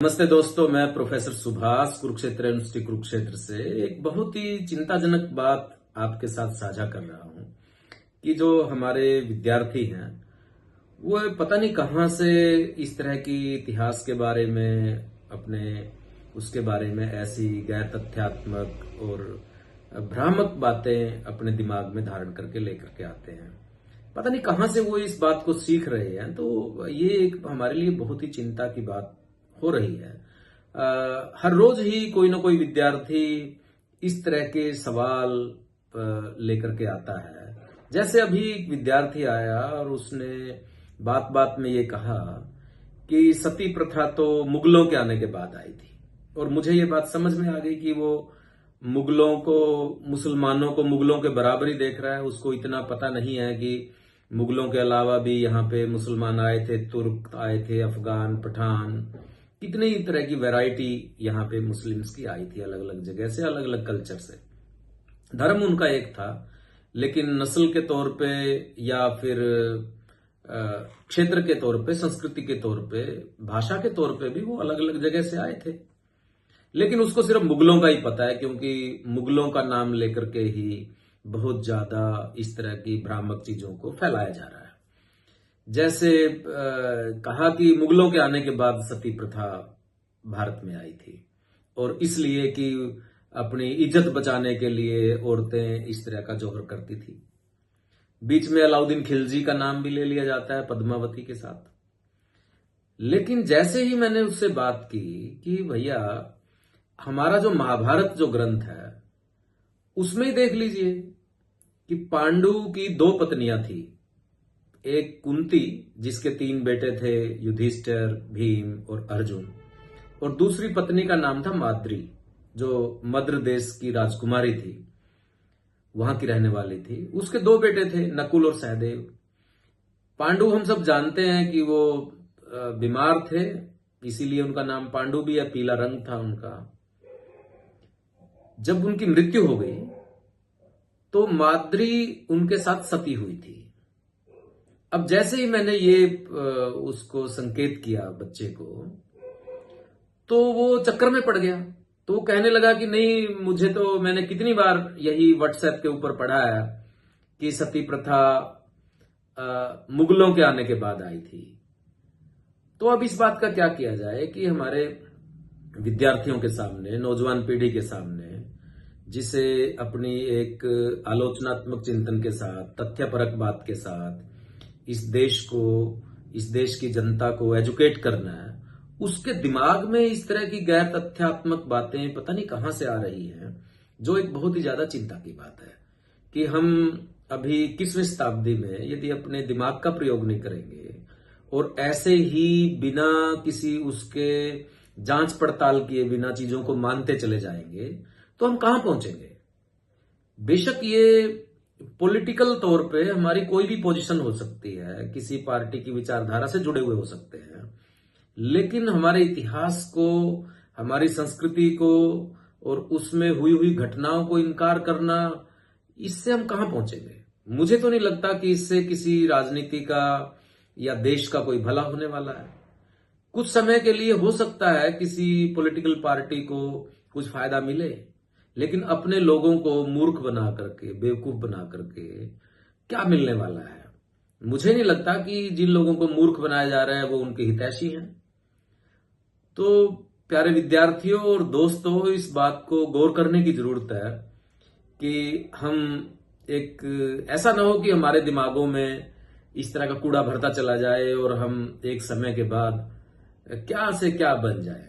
नमस्ते दोस्तों, मैं प्रोफेसर सुभाष कुरुक्षेत्र यूनिवर्सिटी कुरुक्षेत्र से एक बहुत ही चिंताजनक बात आपके साथ साझा कर रहा हूं कि जो हमारे विद्यार्थी हैं वो पता नहीं कहां से इस तरह की इतिहास के बारे में उसके बारे में ऐसी गैर तथ्यात्मक और भ्रामक बातें अपने दिमाग में धारण करके लेकर के आते हैं। पता नहीं कहां से वो इस बात को सीख रहे हैं। तो ये एक हमारे लिए बहुत ही चिंता की बात हो रही है। हर रोज ही कोई ना कोई विद्यार्थी इस तरह के सवाल लेकर के आता है। जैसे अभी एक विद्यार्थी आया और उसने बात बात में ये कहा कि सती प्रथा तो मुगलों के आने के बाद आई थी। और मुझे ये बात समझ में आ गई कि वो मुसलमानों को मुगलों के बराबर ही देख रहा है। उसको इतना पता नहीं है कि मुगलों के अलावा भी यहाँ पे मुसलमान आए थे, तुर्क आए थे, अफगान, पठान, कितनी तरह की वैरायटी यहाँ पे मुस्लिम्स की आई थी, अलग अलग जगह से, अलग अलग कल्चर से। धर्म उनका एक था, लेकिन नस्ल के तौर पे या फिर क्षेत्र के तौर पे, संस्कृति के तौर पे, भाषा के तौर पे भी वो अलग अलग जगह से आए थे। लेकिन उसको सिर्फ मुगलों का ही पता है, क्योंकि मुगलों का नाम लेकर के ही बहुत ज्यादा इस तरह की भ्रामक चीजों को फैलाया जा रहा है। जैसे कहा कि मुगलों के आने के बाद सती प्रथा भारत में आई थी और इसलिए कि अपनी इज्जत बचाने के लिए औरतें इस तरह का जौहर करती थी। बीच में अलाउद्दीन खिलजी का नाम भी ले लिया जाता है पद्मावती के साथ। लेकिन जैसे ही मैंने उससे बात की कि भैया हमारा जो महाभारत जो ग्रंथ है उसमें ही देख लीजिए कि पांडु की 2 पत्नियां थी। एक कुंती जिसके 3 बेटे थे, युधिष्ठिर, भीम और अर्जुन, और दूसरी पत्नी का नाम था माद्री, जो मद्र देश की राजकुमारी थी, वहां की रहने वाली थी। उसके 2 बेटे थे, नकुल और सहदेव। पांडु हम सब जानते हैं कि वो बीमार थे, इसीलिए उनका नाम पांडु भी है, पीला रंग था उनका। जब उनकी मृत्यु हो गई तो माद्री उनके साथ सती हुई थी। अब जैसे ही मैंने ये उसको संकेत किया बच्चे को, तो वो चक्कर में पड़ गया। तो वो कहने लगा कि नहीं, मुझे तो मैंने कितनी बार यही व्हाट्सएप के ऊपर पढ़ा है कि सती प्रथा मुगलों के आने के बाद आई थी। तो अब इस बात का क्या किया जाए कि हमारे विद्यार्थियों के सामने, नौजवान पीढ़ी के सामने, जिसे अपनी एक आलोचनात्मक चिंतन के साथ, तथ्यपरक बात के साथ इस देश की जनता को एजुकेट करना है, उसके दिमाग में इस तरह की गैर तथ्यात्मक बातें पता नहीं कहां से आ रही हैं, जो एक बहुत ही ज्यादा चिंता की बात है कि हम अभी 21वीं शताब्दी में यदि अपने दिमाग का प्रयोग नहीं करेंगे और ऐसे ही बिना किसी उसके जांच पड़ताल किए बिना चीजों को मानते चले जाएंगे तो हम कहां पहुंचेंगे। बेशक ये पॉलिटिकल तौर पे हमारी कोई भी पोजीशन हो सकती है, किसी पार्टी की विचारधारा से जुड़े हुए हो सकते हैं, लेकिन हमारे इतिहास को, हमारी संस्कृति को और उसमें हुई हुई घटनाओं को इनकार करना, इससे हम कहां पहुंचेंगे। मुझे तो नहीं लगता कि इससे किसी राजनीति का या देश का कोई भला होने वाला है। कुछ समय के लिए हो सकता है किसी पॉलिटिकल पार्टी को कुछ फायदा मिले, लेकिन अपने लोगों को मूर्ख बना करके, बेवकूफ बना करके क्या मिलने वाला है। मुझे नहीं लगता कि जिन लोगों को मूर्ख बनाया जा रहा है वो उनके हितैषी हैं। तो प्यारे विद्यार्थियों और दोस्तों, इस बात को गौर करने की जरूरत है कि हम ऐसा ना हो कि हमारे दिमागों में इस तरह का कूड़ा भरता चला जाए और हम एक समय के बाद क्या से क्या बन जाए।